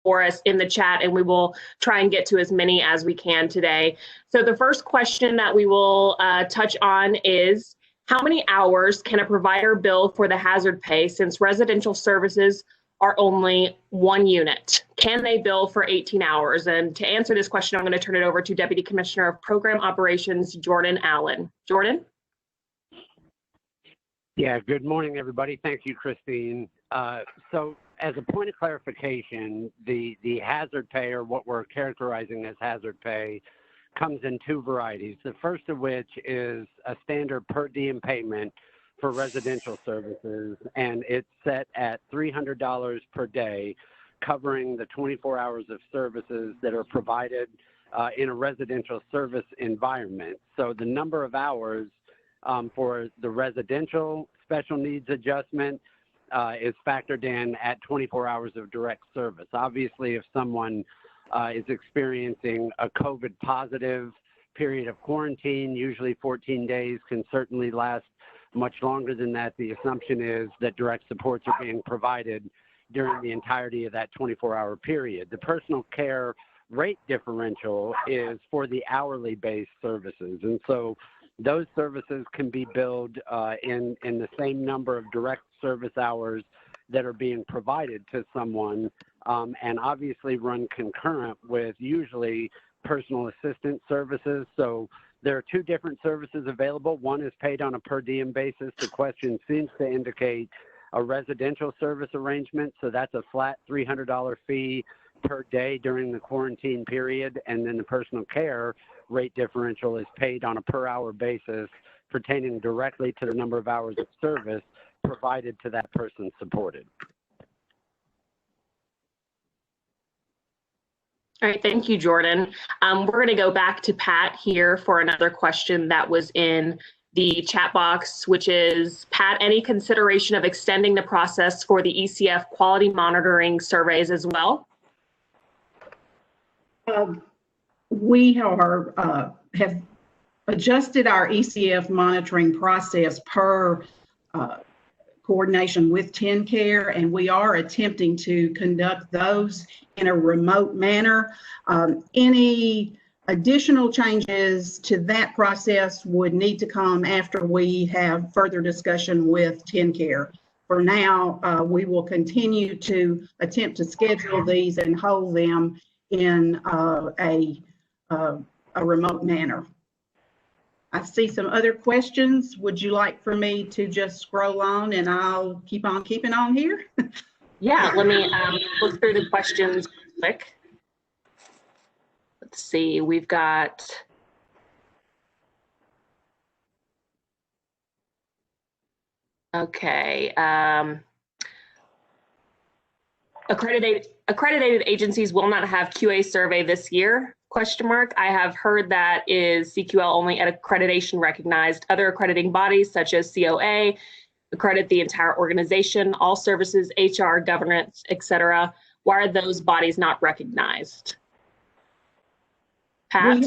for us in the chat, and we will try and get to as many as we can today. So the first question that we will touch on is, how many hours can a provider bill for the hazard pay since residential services are only 1 unit? Can they bill for 18 hours? And to answer this question, I'm going to turn it over to Deputy Commissioner of Program Operations, Jordan Allen. Jordan? Yeah, good morning, everybody. Thank you, Christine. So as a point of clarification, the hazard pay, or what we're characterizing as hazard pay, comes in 2 varieties. The first of which is a standard per diem payment for residential services, and it's set at $300 per day, covering the 24 hours of services that are provided in a residential service environment. So the number of hours for the residential special needs adjustment is factored in at 24 hours of direct service. Obviously, if someone is experiencing a COVID positive period of quarantine, usually 14 days, can certainly last much longer than that. The assumption is that direct supports are being provided during the entirety of that 24-hour period. The personal care rate differential is for the hourly based services. And so those services can be billed in the same number of direct service hours that are being provided to someone, and obviously run concurrent with usually personal assistant services. So there are 2 different services available. One is paid on a per diem basis. The question seems to indicate a residential service arrangement. So that's a flat $300 fee per day during the quarantine period. And then the personal care rate differential is paid on a per hour basis pertaining directly to the number of hours of service provided to that person supported. All right, thank you, Jordan. We're going to go back to Pat here for another question that was in the chat box, which is, Pat, any consideration of extending the process for the ECF quality monitoring surveys as well? We have adjusted our ECF monitoring process per coordination with TennCare, and we are attempting to conduct those in a remote manner. Any additional changes to that process would need to come after we have further discussion with TennCare. For now, we will continue to attempt to schedule these and hold them in a remote manner. I see some other questions. Would you like for me to just scroll on and I'll keep on keeping on here? Yeah, let me look through the questions quick. Let's see, we've got okay. Accredited agencies will not have QA survey this year? Question mark. I have heard that is CQL only at accreditation recognized. Other accrediting bodies such as COA accredit the entire organization, all services, HR, governance, etc. Why are those bodies not recognized? Pat?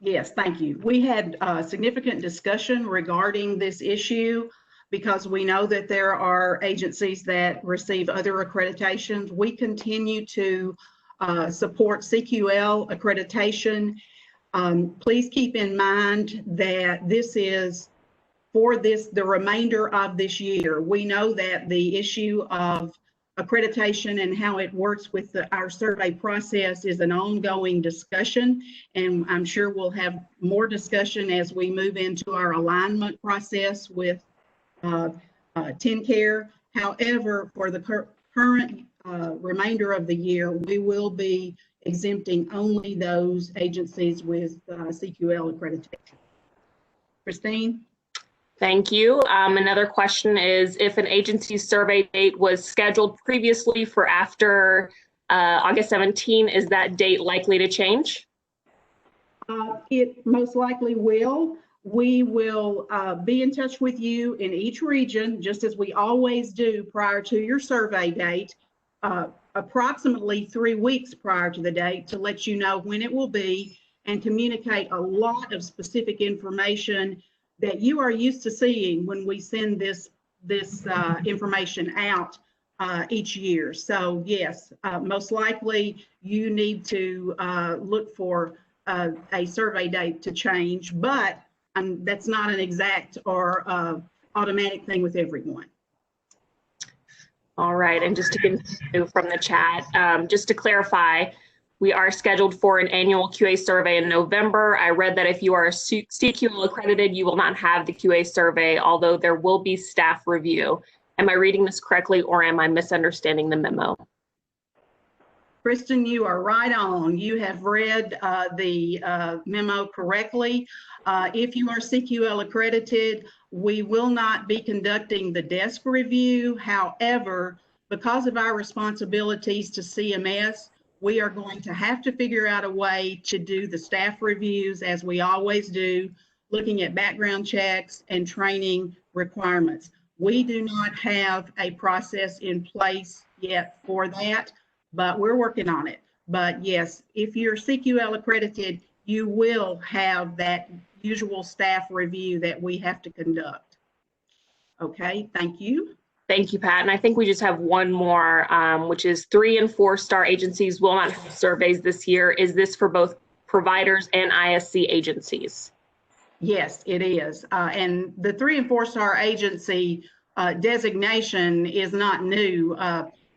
Yes, thank you. We had significant discussion regarding this issue because we know that there are agencies that receive other accreditations. We continue to support CQL accreditation. Please keep in mind that this is for the remainder of this year. We know that the issue of accreditation and how it works with our survey process is an ongoing discussion, and I'm sure we'll have more discussion as we move into our alignment process with TennCare. However, for the current remainder of the year, we will be exempting only those agencies with CQL accreditation. Christine? Thank you. Another question is, if an agency's survey date was scheduled previously for after August 17, is that date likely to change? It most likely will. We will be in touch with you in each region, just as we always do prior to your survey date, approximately 3 weeks prior to the date, to let you know when it will be and communicate a lot of specific information that you are used to seeing when we send this information out each year. So yes, most likely you need to look for a survey date to change, but that's not an exact or automatic thing with everyone. All right, and just to continue from the chat, just to clarify, we are scheduled for an annual QA survey in November. I read that if you are CQL accredited, you will not have the QA survey, although there will be staff review. Am I reading this correctly, or am I misunderstanding the memo? Kristen, you are right on. You have read the memo correctly. If you are CQL accredited, we will not be conducting the desk review. However, because of our responsibilities to CMS, we are going to have to figure out a way to do the staff reviews as we always do, looking at background checks and training requirements. We do not have a process in place yet for that, but we're working on it. But yes, if you're CQL accredited, you will have that usual staff review that we have to conduct. Okay, thank you. Thank you, Pat. And I think we just have one more, which is 3- and 4-star agencies will not have surveys this year. Is this for both providers and ISC agencies? Yes, it is. And the 3- and 4-star agency designation is not new.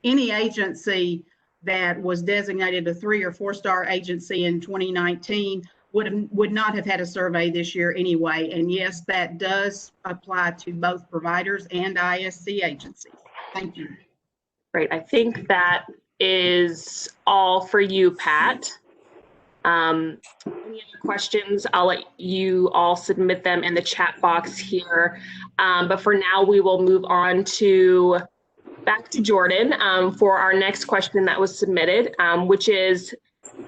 Any agency that was designated a 3- or 4-star agency in 2019 would not have had a survey this year anyway. And yes, that does apply to both providers and ISC agencies. Thank you. Great. I think that is all for you, Pat. Any other questions? I'll let you all submit them in the chat box here. But for now, we will move on to back to Jordan for our next question that was submitted, which is,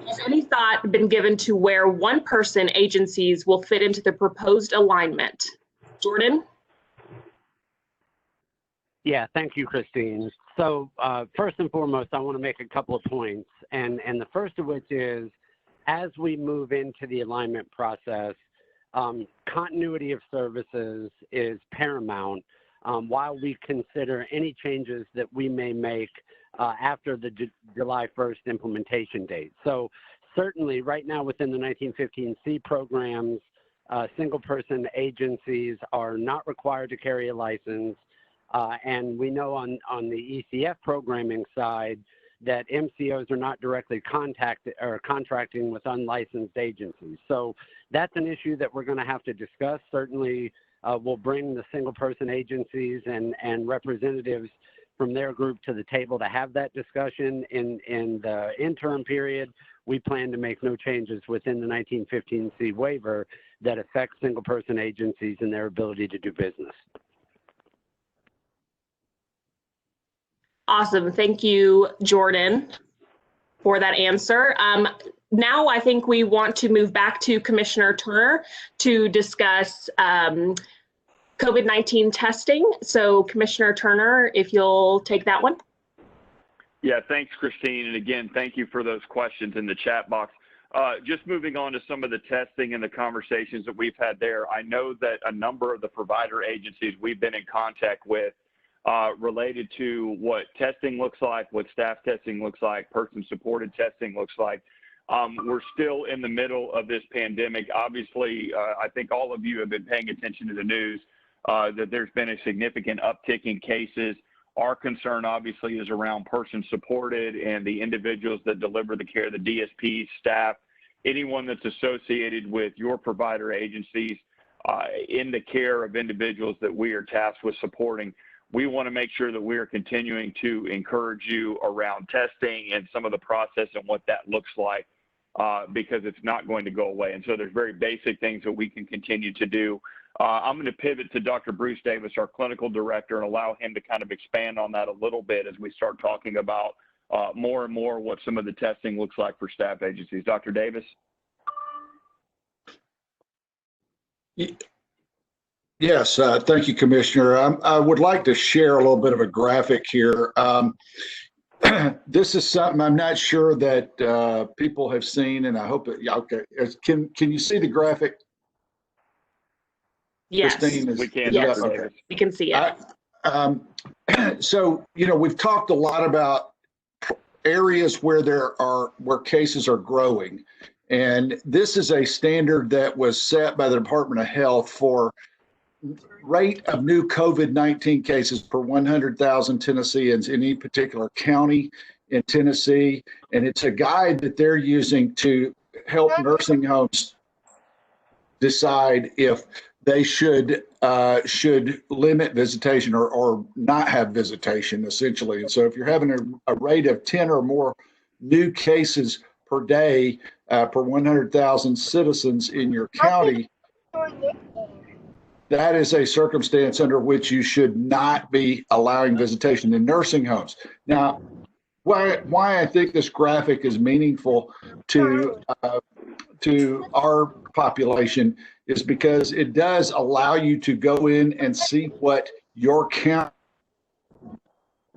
has any thought been given to where one-person agencies will fit into the proposed alignment? Jordan? Yeah, thank you, Christine. So first and foremost, I want to make a couple of points. And the first of which is, as we move into the alignment process, continuity of services is paramount while we consider any changes that we may make after the July 1st implementation date. So certainly right now within the 1915C programs, single-person agencies are not required to carry a license. And we know on the ECF programming side that MCOs are not directly contracting with unlicensed agencies. So that's an issue that we're going to have to discuss. Certainly, we'll bring the single-person agencies and representatives from their group to the table to have that discussion. In the interim period, we plan to make no changes within the 1915C waiver that affect single-person agencies and their ability to do business. Awesome. Thank you, Jordan, for that answer. Now I think we want to move back to Commissioner Turner to discuss COVID-19 testing. So Commissioner Turner, if you'll take that one. Yeah, thanks, Christine. And again, thank you for those questions in the chat box. Just moving on to some of the testing and the conversations that we've had there, I know that a number of the provider agencies we've been in contact with related to what testing looks like, what staff testing looks like, person-supported testing looks like. We're still in the middle of this pandemic. Obviously, I think all of you have been paying attention to the news that there's been a significant uptick in cases. Our concern obviously is around person-supported and the individuals that deliver the care, the DSPs, staff, anyone that's associated with your provider agencies in the care of individuals that we are tasked with supporting. We want to make sure that we are continuing to encourage you around testing and some of the process and what that looks like because it's not going to go away. And so there's very basic things that we can continue to do. I'm going to pivot to Dr. Bruce Davis, our clinical director, and allow him to kind of expand on that a little bit as we start talking about more and more what some of the testing looks like for staff agencies. Dr. Davis? Yes, thank you, Commissioner. I would like to share a little bit of a graphic here. This is something I'm not sure that people have seen, and I hope that, okay, can you see the graphic? Yes, Christine, we can. Yes, okay. we can see it. So, we've talked a lot about areas where where cases are growing. And this is a standard that was set by the Department of Health for rate of new COVID-19 cases per 100,000 Tennesseans in any particular county in Tennessee. And it's a guide that they're using to help nursing homes decide if they should limit visitation or not have visitation, essentially. And so if you're having a rate of 10 or more new cases per day per 100,000 citizens in your county, that is a circumstance under which you should not be allowing visitation in nursing homes. Now, why I think this graphic is meaningful to our population is because it does allow you to go in and see what your count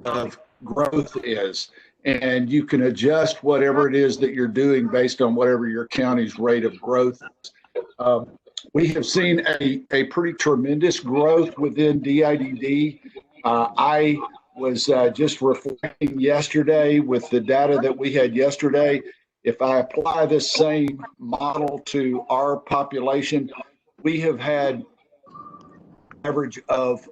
of growth is. And you can adjust whatever it is that you're doing based on whatever your county's rate of growth is. We have seen a pretty tremendous growth within DIDD. I was just reflecting yesterday with the data that we had yesterday. If I apply this same model to our population, we have had an average of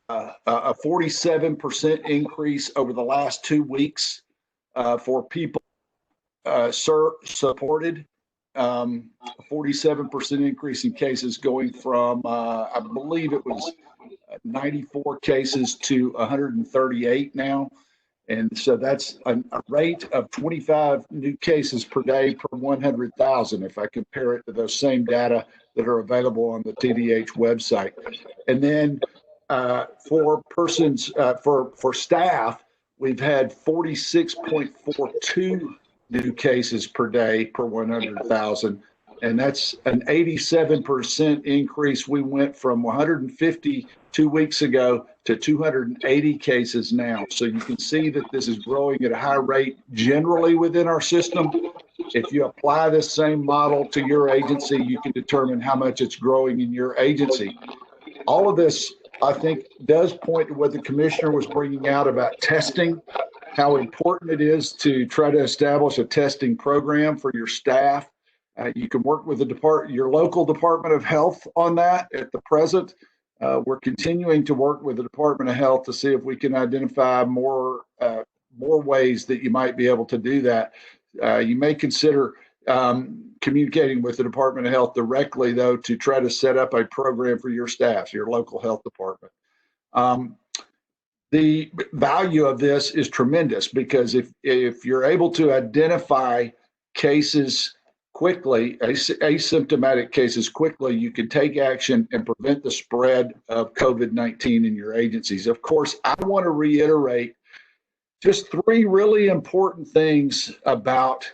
a 47% increase over the last 2 weeks for people supported. 47% increase in cases going from, I believe it was 94 cases to 138 now. And so that's a rate of 25 new cases per day per 100,000 if I compare it to those same data that are available on the TDH website. And then for persons, for staff, we've had 46.42 new cases per day per 100,000. And that's an 87% increase. We went from 150 2 weeks ago to 280 cases now. So you can see that this is growing at a high rate generally within our system. If you apply this same model to your agency, you can determine how much it's growing in your agency. All of this, I think, does point to what the commissioner was bringing out about testing, how important it is to try to establish a testing program for your staff. You can work with your local Department of Health on that at the present. We're continuing to work with the Department of Health to see if we can identify more ways that you might be able to do that. You may consider communicating with the Department of Health directly, though, to try to set up a program for your staff, your local health department. The value of this is tremendous because if you're able to identify cases quickly, asymptomatic cases quickly, you can take action and prevent the spread of COVID-19 in your agencies. Of course, I want to reiterate just 3 really important things about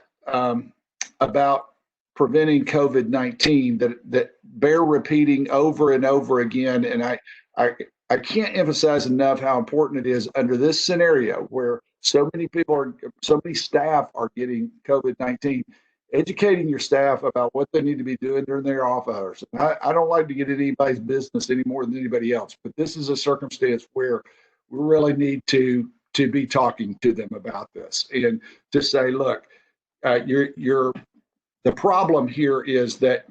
preventing COVID-19 that bear repeating over and over again. And I can't emphasize enough how important it is under this scenario where so many staff are getting COVID-19. Educating your staff about what they need to be doing during their off hours. And I don't like to get in anybody's business any more than anybody else, but this is a circumstance where we really need to be talking to them about this and to say, look, the problem here is that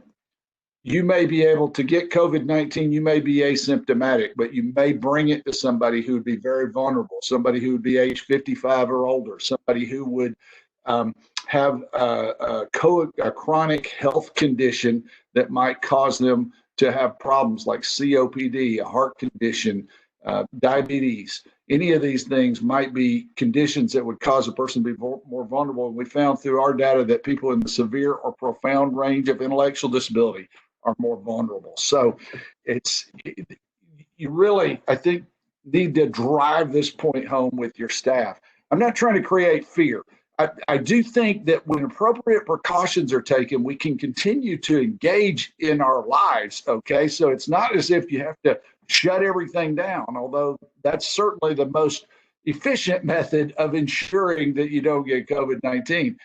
you may be able to get COVID-19, you may be asymptomatic, but you may bring it to somebody who would be very vulnerable, somebody who would be age 55 or older, somebody who would have a chronic health condition that might cause them to have problems like COPD, a heart condition, diabetes. Any of these things might be conditions that would cause a person to be more vulnerable. And we found through our data that people in the severe or profound range of intellectual disability are more vulnerable. So you really, I think, need to drive this point home with your staff. I'm not trying to create fear. I do think that when appropriate precautions are taken, we can continue to engage in our lives, okay? So it's not as if you have to shut everything down, although that's certainly the most efficient method of ensuring that you don't get COVID-19.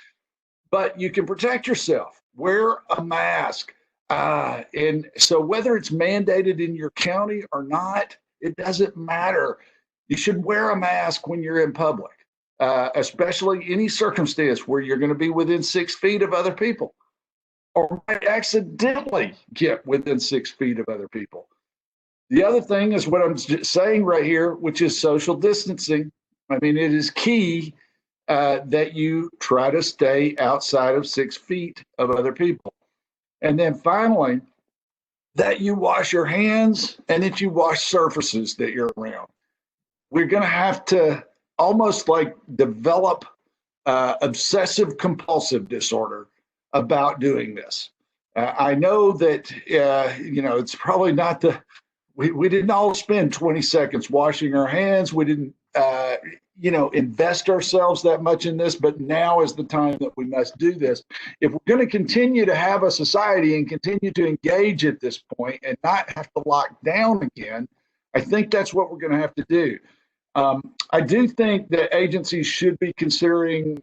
But you can protect yourself, wear a mask. And so whether it's mandated in your county or not, It doesn't matter. You should wear a mask when you're in public, especially any circumstance where you're going to be within 6 feet of other people or might accidentally get within 6 feet of other people. The other thing is what I'm saying right here, which is social distancing. I mean, it is key that you try to stay outside of 6 feet of other people. And then finally, that you wash your hands and that you wash surfaces that you're around. We're going to have to almost like develop obsessive compulsive disorder about doing this. I know that, it's probably not we didn't all spend 20 seconds washing our hands. We didn't, invest ourselves that much in this, but now is the time that we must do this. If we're going to continue to have a society and continue to engage at this point and not have to lock down again, I think that's what we're going to have to do. I do think that agencies should be considering,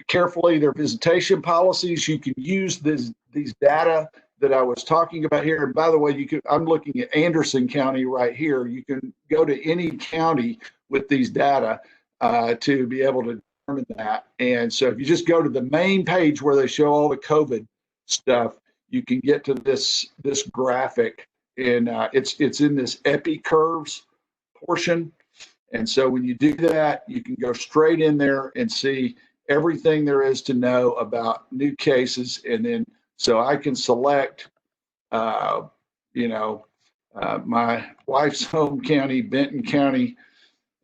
carefully their visitation policies. You can use these data that I was talking about here. And by the way, I'm looking at Anderson County right here. You can go to any county with these data to be able to determine that. And so if you just go to the main page where they show all the COVID stuff, you can get to this graphic, and it's in this epi curves portion. And so when you do that, you can go straight in there and see everything there is to know about new cases. And then, so I can select, my wife's home county, Benton County,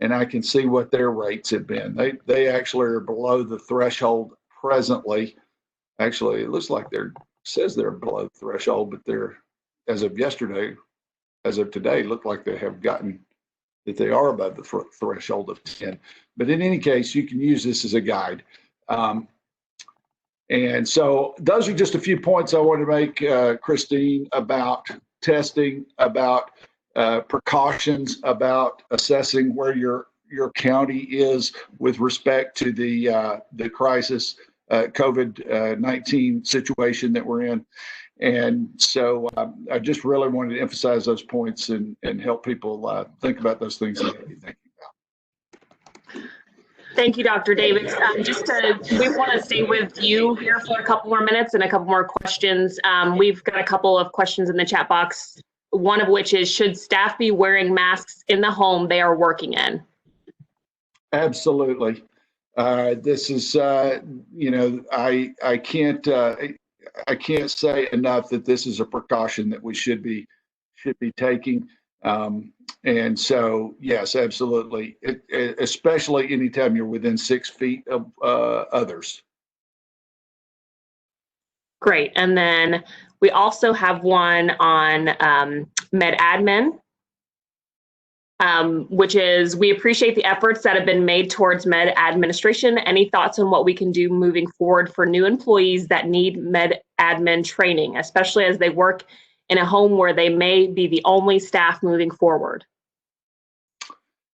and I can see what their rates have been. They actually are below the threshold presently. Actually, it looks like says they're below the threshold, but they're, as of today, look like they have gotten that they are above the threshold of 10. But in any case, you can use this as a guide. And so those are just a few points I want to make, Christine, about testing, about precautions, about assessing where your county is with respect to the crisis, COVID-19 situation that we're in. And so I just really wanted to emphasize those points and help people think about those things that you're thinking about. Thank you, Dr. Davis. We want to stay with you here for a couple more minutes and a couple more questions. We've got a couple of questions in the chat box, one of which is, should staff be wearing masks in the home they are working in? Absolutely. This is, I can't say enough that this is a precaution that we should be taking. And so, yes, absolutely, especially anytime you're within 6 feet of others. Great. And then we also have one on MedAdmin, which is, we appreciate the efforts that have been made towards med administration. Any thoughts on what we can do moving forward for new employees that need med admin training, especially as they work in a home where they may be the only staff moving forward?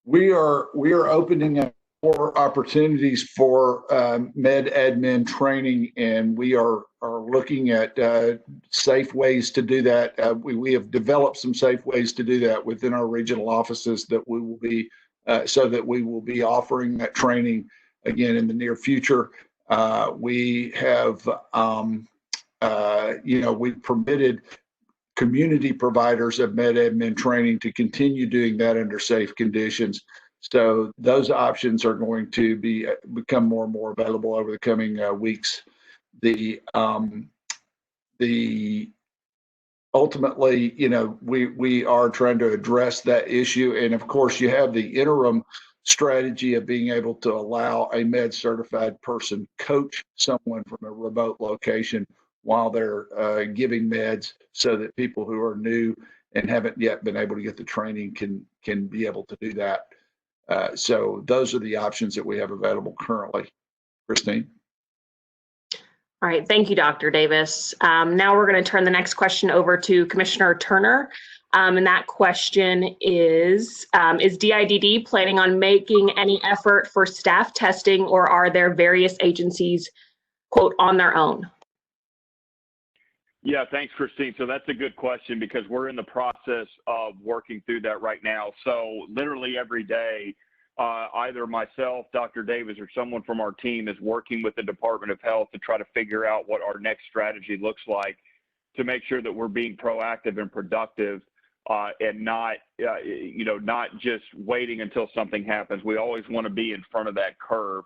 We are opening up more opportunities for med admin training, and we are looking at safe ways to do that. We have developed some safe ways to do that within our regional offices that we will be so that we will be offering that training again in the near future. We have we've permitted community providers of med admin training to continue doing that under safe conditions. So those options are going to become more and more available over the coming weeks. Ultimately, we are trying to address that issue. And of course, you have the interim strategy of being able to allow a med certified person coach someone from a remote location while they're giving meds, so that people who are new and haven't yet been able to get the training can be able to do that. So those are the options that we have available currently. Christine? All right, thank you, Dr. Davis. Now we're going to turn the next question over to Commissioner Turner. And that question is DIDD planning on making any effort for staff testing, or are there various agencies, quote, on their own? Yeah, thanks, Christine. So that's a good question because we're in the process of working through that right now. So literally every day, either myself, Dr. Davis, or someone from our team is working with the Department of Health to try to figure out what our next strategy looks like to make sure that we're being proactive and productive and not, not just waiting until something happens. We always want to be in front of that curve.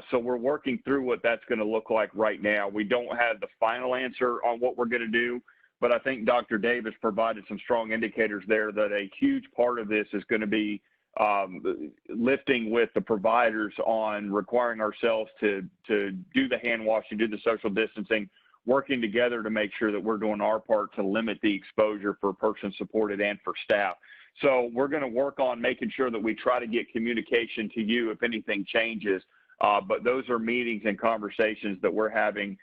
So we're working through what that's going to look like right now. We don't have the final answer on what we're going to do, but I think Dr. Davis provided some strong indicators there that a huge part of this is going to be lifting with the providers on requiring ourselves to do the hand washing, do the social distancing, working together to make sure that we're doing our part to limit the exposure for person supported and for staff. So we're going to work on making sure that we try to get communication to you if anything changes. But those are meetings and conversations that we're having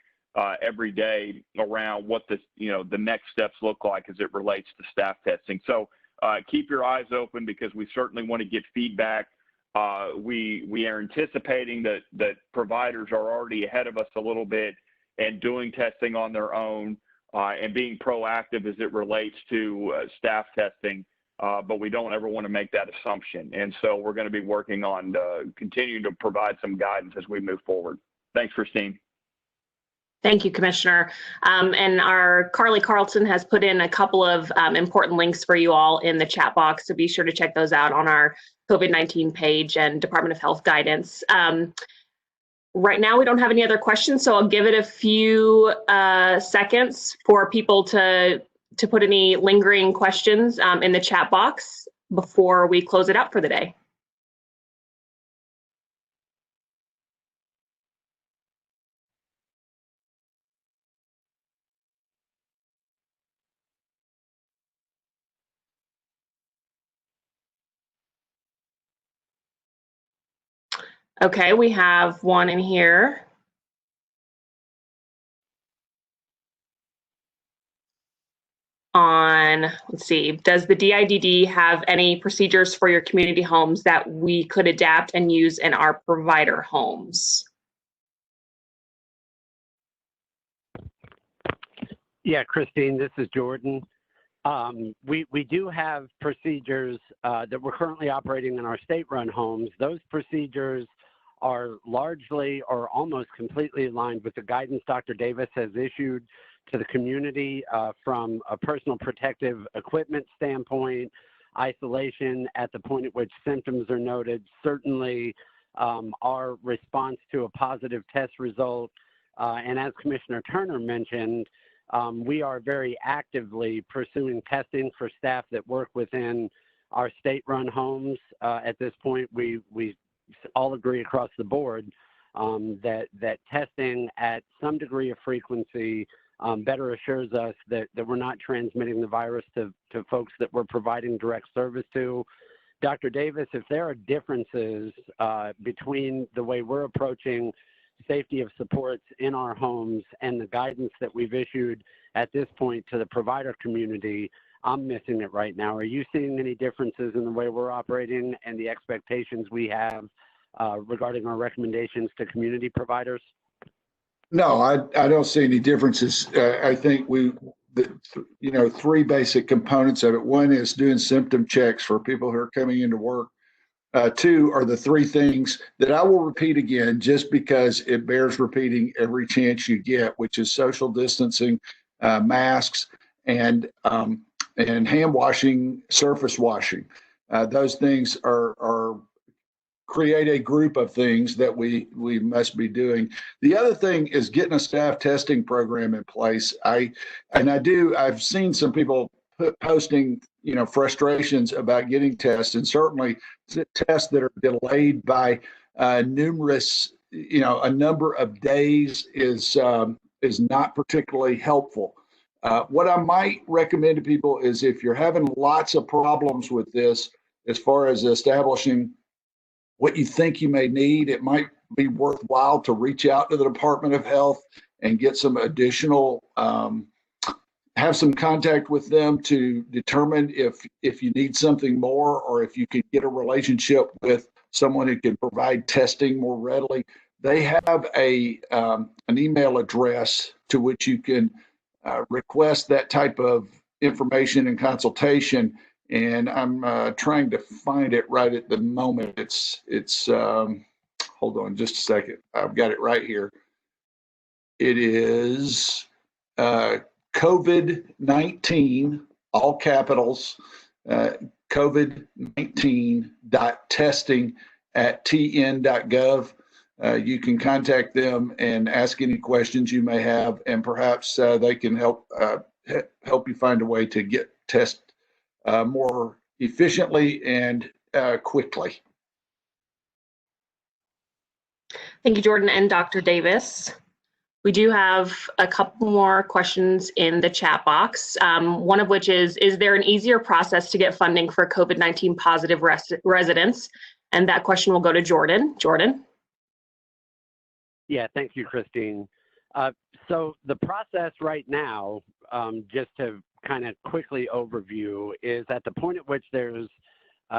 every day around what the next steps look like as it relates to staff testing. So keep your eyes open because we certainly want to get feedback. We are anticipating that providers are already ahead of us a little bit and doing testing on their own and being proactive as it relates to staff testing. But we don't ever want to make that assumption. And so we're going to be working on continuing to provide some guidance as we move forward. Thanks, Christine. Thank you, Commissioner. And our Carly Carlson has put in a couple of important links for you all in the chat box, so be sure to check those out on our COVID-19 page and Department of Health guidance. Right now, we don't have any other questions, so I'll give it a few seconds for people to put any lingering questions in the chat box before we close it out for the day. Okay, we have one in here. Let's see, does the DIDD have any procedures for your community homes that we could adapt and use in our provider homes? Yeah, Christine, this is Jordan. We do have procedures that we're currently operating in our state-run homes. Those procedures are largely or almost completely aligned with the guidance Dr. Davis has issued to the community from a personal protective equipment standpoint, isolation at the point at which symptoms are noted, certainly our response to a positive test result. And as Commissioner Turner mentioned, we are very actively pursuing testing for staff that work within our state-run homes. At this point, we all agree across the board that testing at some degree of frequency better assures us that we're not transmitting the virus to folks that we're providing direct service to. Dr. Davis, if there are differences between the way we're approaching safety of supports in our homes and the guidance that we've issued at this point to the provider community, I'm missing it right now. Are you seeing any differences in the way we're operating and the expectations we have regarding our recommendations to community providers? No, I don't see any differences. I think three basic components of it. One is doing symptom checks for people who are coming into work. Two are the three things that I will repeat again, just because it bears repeating every chance you get, which is social distancing, masks, and hand washing, surface washing. Those things are create a group of things that we must be doing. The other thing is getting a staff testing program in place. I've seen some people posting, frustrations about getting tests, and certainly tests that are delayed by numerous, a number of days is not particularly helpful. What I might recommend to people is, if you're having lots of problems with this, as far as establishing what you think you may need, it might be worthwhile to reach out to the Department of Health and get some additional, have some contact with them to determine if you need something more, or if you could get a relationship with someone who can provide testing more readily. They have an email address to which you can request that type of information and consultation. And I'm trying to find it right at the moment. It's hold on just a second. I've got it right here. It is COVID-19, all capitals, COVID-19.testing@tn.gov. You can contact them and ask any questions you may have, and perhaps they can help you find a way to get tests more efficiently and quickly. Thank you, Jordan and Dr. Davis. We do have a couple more questions in the chat box, one of which is there an easier process to get funding for COVID-19 positive residents? And that question will go to Jordan. Jordan? Yeah, thank you, Christine. So the process right now, just to kind of quickly overview, is at the point at which there's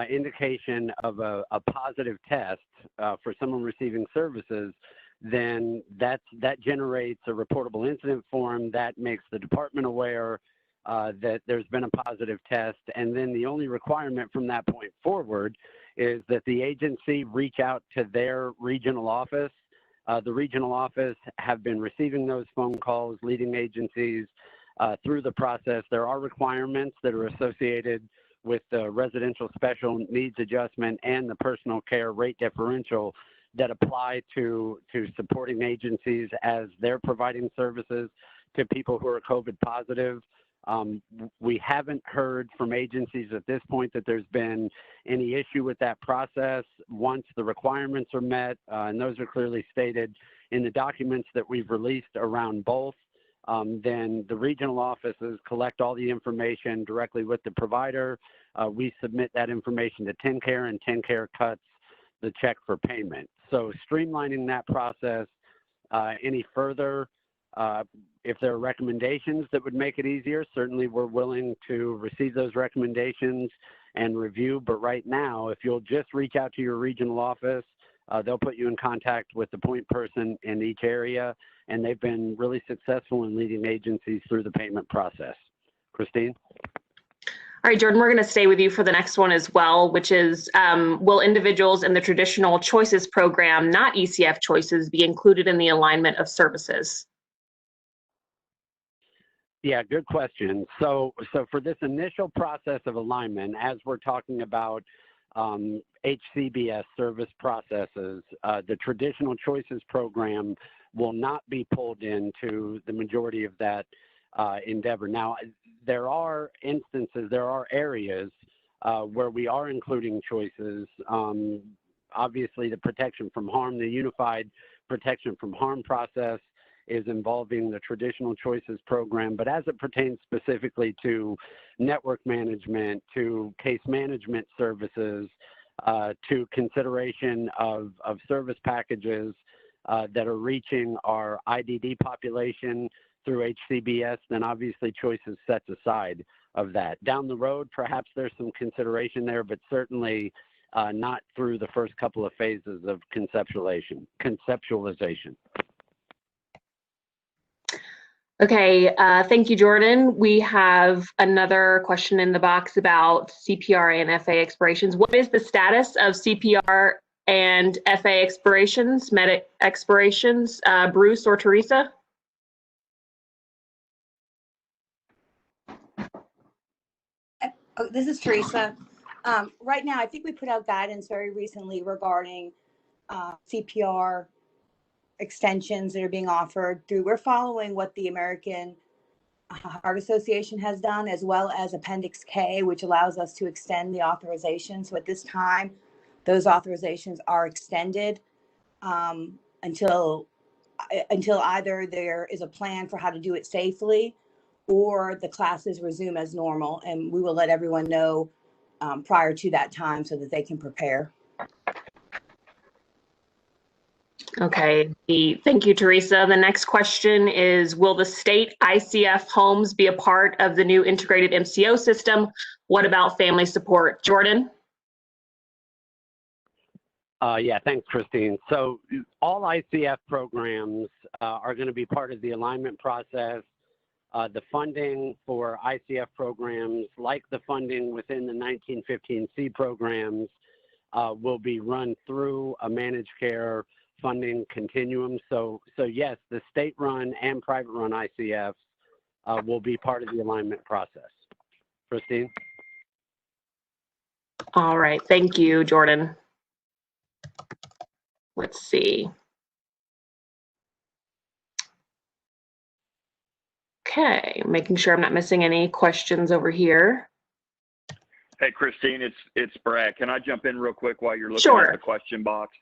indication of a positive test for someone receiving services, then that generates a reportable incident form that makes the department aware that there's been a positive test. And then the only requirement from that point forward is that the agency reach out to their regional office. The regional office have been receiving those phone calls, leading agencies through the process. There are requirements that are associated with the residential special needs adjustment and the personal care rate differential that apply to supporting agencies as they're providing services to people who are COVID positive. We haven't heard from agencies at this point that there's been any issue with that process. Once the requirements are met, and those are clearly stated in the documents that we've released around both, then the regional offices collect all the information directly with the provider. We submit that information to TennCare, and TennCare cuts the check for payment. So streamlining that process any further, if there are recommendations that would make it easier, certainly we're willing to receive those recommendations and review. But right now, if you'll just reach out to your regional office, they'll put you in contact with the point person in each area, and they've been really successful in leading agencies through the payment process. Christine? All right, Jordan, we're going to stay with you for the next one as well, which is, will individuals in the traditional choices program, not ECF choices, be included in the alignment of services? Yeah, good question. So for this initial process of alignment, as we're talking about HCBS service processes, the traditional choices program will not be pulled into the majority of that endeavor. Now, there are instances, there are areas where we are including choices. Obviously, the protection from harm, the unified protection from harm process is involving the traditional choices program, but as it pertains specifically to network management, to case management services, to consideration of service packages that are reaching our IDD population through HCBS, then obviously choices sets aside of that. Down the road, perhaps there's some consideration there, but certainly not through the first couple of phases of conceptualization. Okay, thank you, Jordan. We have another question in the box about CPR and FA expirations. What is the status of CPR and FA expirations, med expirations? Bruce or Teresa? Oh, this is Teresa. Right now, I think we put out guidance very recently regarding CPR extensions that are being offered through. We're following what the American Heart Association has done, as well as Appendix K, which allows us to extend the authorization. So at this time, those authorizations are extended until either there is a plan for how to do it safely, or the classes resume as normal, and we will let everyone know prior to that time so that they can prepare. Okay, thank you, Teresa. The next question is, will the state ICF homes be a part of the new integrated MCO system? What about family support? Jordan? Yeah, thanks, Christine. So all ICF programs are going to be part of the alignment process. The funding for ICF programs, like the funding within the 1915C programs, will be run through a managed care funding continuum. So yes, the state-run and private-run ICFs will be part of the alignment process. Christine? All right, thank you, Jordan. Let's see. Okay, making sure I'm not missing any questions over here. Hey, Christine, it's Brad. Can I jump in real quick while you're looking Sure. at the question box?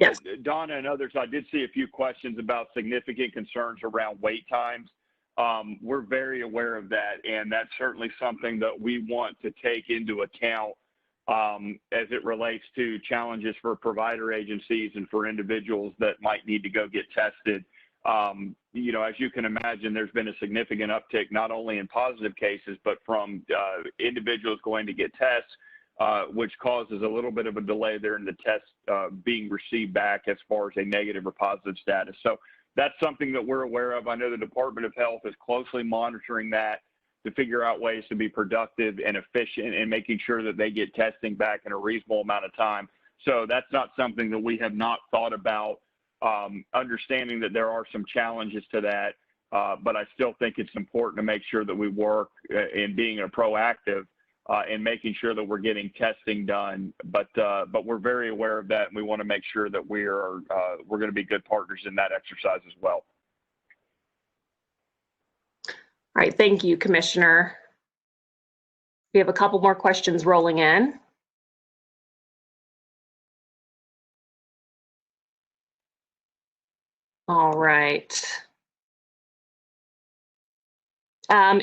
Yes. Donna and others, I did see a few questions about significant concerns around wait times. We're very aware of that, and that's certainly something that we want to take into account as it relates to challenges for provider agencies and for individuals that might need to go get tested. You know, as you can imagine, there's been a significant uptick, not only in positive cases, but from individuals going to get tests, which causes a little bit of a delay there in the test being received back as far as a negative or positive status. So that's something that we're aware of. I know the Department of Health is closely monitoring that to figure out ways to be productive and efficient and making sure that they get testing back in a reasonable amount of time. So that's not something that we have not thought about. Understanding that there are some challenges to that, but I still think it's important to make sure that we work in being proactive and making sure that we're getting testing done. But we're very aware of that, and we want to make sure that we're going to be good partners in that exercise as well. All right, thank you, Commissioner. We have a couple more questions rolling in. All right.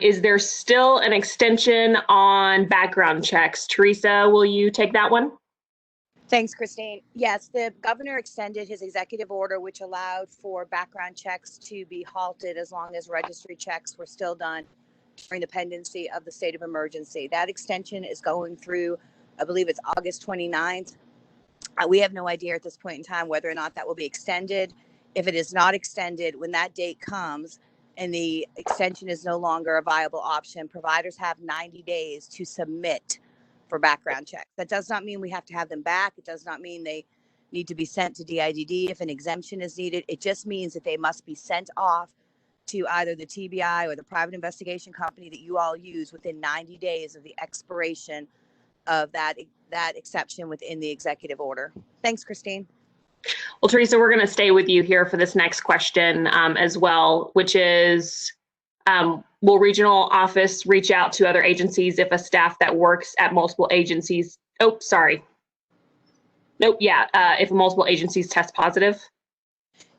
Is there still an extension on background checks? Teresa, will you take that one? Thanks, Christine. Yes, the governor extended his executive order, which allowed for background checks to be halted as long as registry checks were still done during the pendency of the state of emergency. That extension is going through, I believe it's August 29th. We have no idea at this point in time whether or not that will be extended. If it is not extended, when that date comes and the extension is no longer a viable option, providers have 90 days to submit for background checks. That does not mean we have to have them back. It does not mean they need to be sent to DIDD if an exemption is needed. It just means that they must be sent off to either the TBI or the private investigation company that you all use within 90 days of the expiration of that exception within the executive order. Thanks, Christine. Well, Teresa, we're going to stay with you here for this next question as well, which is, will regional office reach out to other agencies if a staff that works at multiple agencies, if multiple agencies test positive?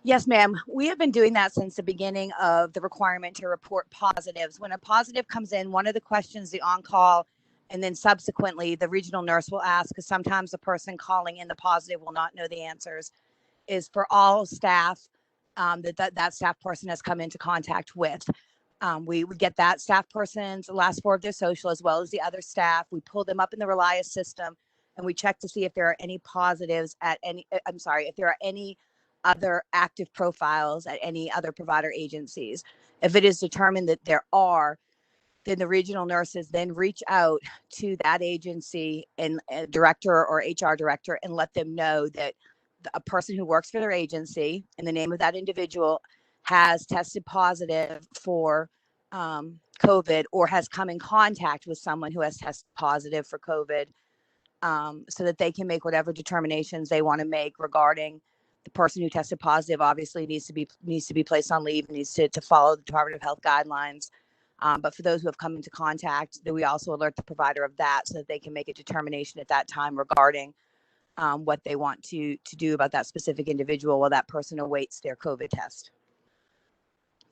Yes, ma'am. We have been doing that since the beginning of the requirement to report positives. When a positive comes in, one of the questions the on-call and then subsequently the regional nurse will ask, because sometimes the person calling in the positive will not know the answers, is for all staff that staff person has come into contact with. We would get that staff person's last four of their social as well as the other staff. We pull them up in the Relias system and we check to see if there are any positives if there are any other active profiles at any other provider agencies. If it is determined that there are, then the regional nurses then reach out to that agency and director or HR director and let them know that a person who works for their agency and the name of that individual has tested positive for COVID or has come in contact with someone who has tested positive for COVID, so that they can make whatever determinations they want to make regarding the person who tested positive. Obviously needs to be placed on leave, needs to follow the Department of Health guidelines. But for those who have come into contact, then we also alert the provider of that so that they can make a determination at that time regarding what they want to do about that specific individual while that person awaits their COVID test.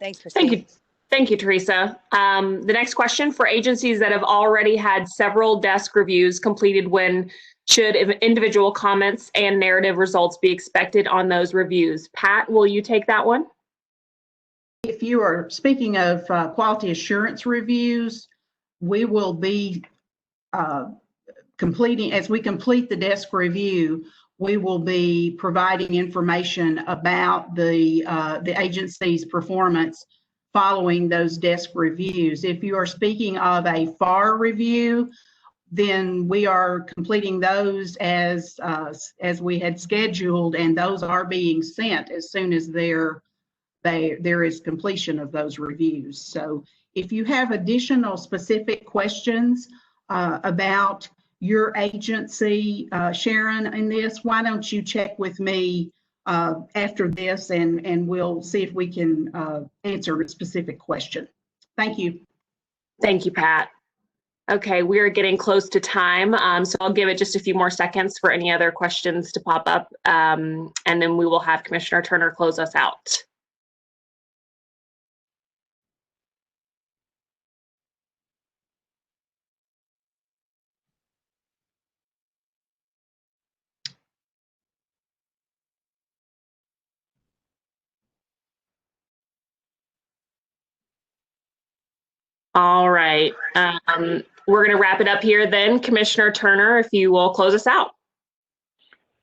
Thanks, Christine. Thank you, Teresa. The next question: for agencies that have already had several desk reviews completed, when should individual comments and narrative results be expected on those reviews? Pat, will you take that one? If you are speaking of quality assurance reviews, we will be completing, as we complete the desk review, we will be providing information about the agency's performance following those desk reviews. If you are speaking of a FAR review, then we are completing those as we had scheduled, and those are being sent as soon as there is completion of those reviews. So if you have additional specific questions about your agency, Sharon, in this, why don't you check with me after this, and we'll see if we can answer a specific question. Thank you. Thank you, Pat. Okay, we are getting close to time, so I'll give it just a few more seconds for any other questions to pop up, and then we will have Commissioner Turner close us out. All right, we're going to wrap it up here then. Commissioner Turner, if you will close us out.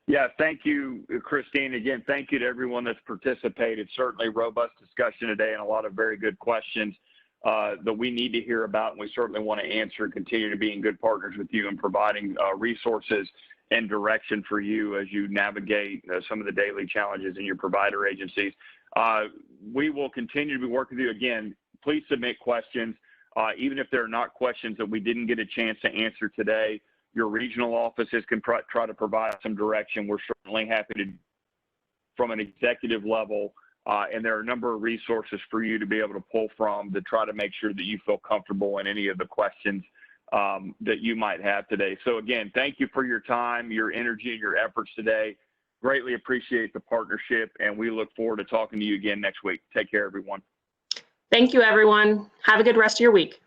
Yeah, thank you, Christine. Again, thank you to everyone that's participated. Certainly robust discussion today and a lot of very good questions that we need to hear about, and we certainly want to answer and continue to be in good partners with you in providing resources and direction for you as you navigate some of the daily challenges in your provider agencies. We will continue to be working with you. Again, please submit questions. Even if there are not questions that we didn't get a chance to answer today, your regional offices can try to provide some direction. We're certainly happy to, from an executive level, and there are a number of resources for you to be able to pull from to try to make sure that you feel comfortable in any of the questions that you might have today. So again, thank you for your time, your energy, and your efforts today. Greatly appreciate the partnership, and we look forward to talking to you again next week. Take care, everyone. Thank you, everyone. Have a good rest of your week.